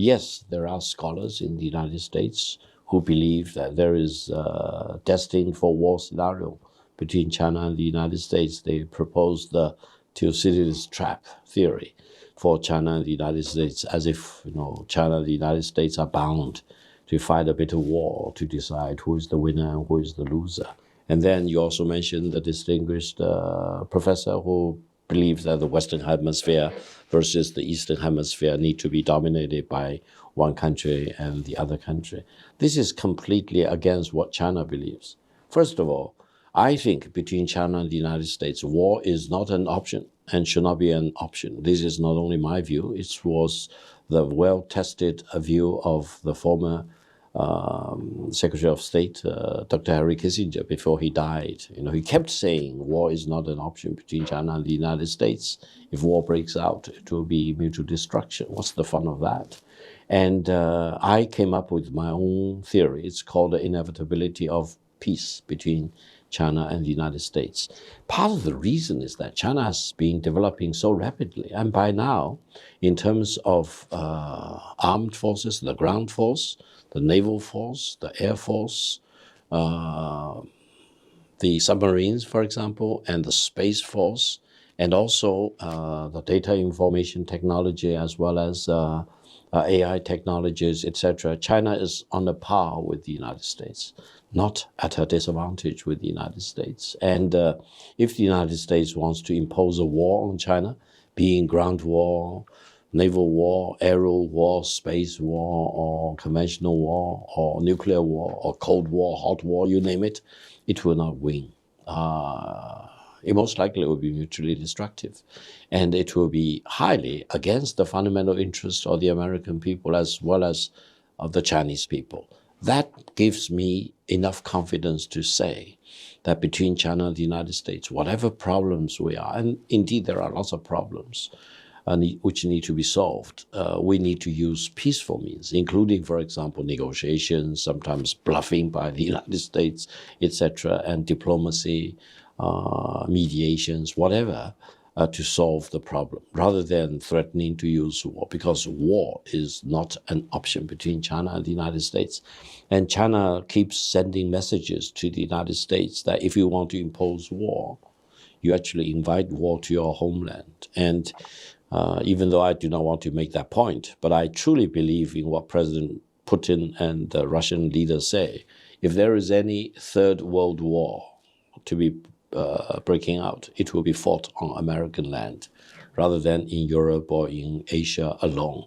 Yes, there are scholars in the United States who believe that there is a destined for war scenario between China and the United States. They propose the Thucydides trap theory for China and the United States, as if China and the United States are bound to fight a bitter war to decide who is the winner and who is the loser. And then you also mentioned the distinguished professor who believes that the Western Hemisphere versus the Eastern Hemisphere need to be dominated by one country and the other country. This is completely against what China believes. First of all, I think between China and the United States, war is not an option and should not be an option. This is not only my view, it was the well-tested view of the former Secretary of State, Dr. Henry Kissinger, before he died. He kept saying war is not an option between China and the United States. If war breaks out, it will be mutual destruction. What's the fun of that? And I came up with my own theory. It's called the inevitability of peace between China and the United States. Part of the reason is that China has been developing so rapidly. And by now, in terms of armed forces, the ground force, the naval force, the air force, the submarines, for example, and the space force, and also the data information technology, as well as AI technologies, etc. China is on a par with the United States, not at a disadvantage with the United States. And if the United States wants to impose a war on China, being ground war, naval war, aerial war, space war, or conventional war, or nuclear war, or cold war, hot war, you name it, it will not win. It most likely will be mutually destructive. And it will be highly against the fundamental interests of the American people as well as of the Chinese people. That gives me enough confidence to say that between China and the United States, whatever problems we are, and indeed there are lots of problems, which need to be solved. We need to use peaceful means, including, for example, negotiations, sometimes bluffing by the United States, etc., and diplomacy, mediations, whatever, to solve the problem, rather than threatening to use war, because war is not an option between China and the United States. And China keeps sending messages to the United States that if you want to impose war, you actually invite war to your homeland. And even though I do not want to make that point, but I truly believe in what President Putin and the Russian leaders say. If there is any third world war to be breaking out, it will be fought on American land rather than in Europe or in Asia alone.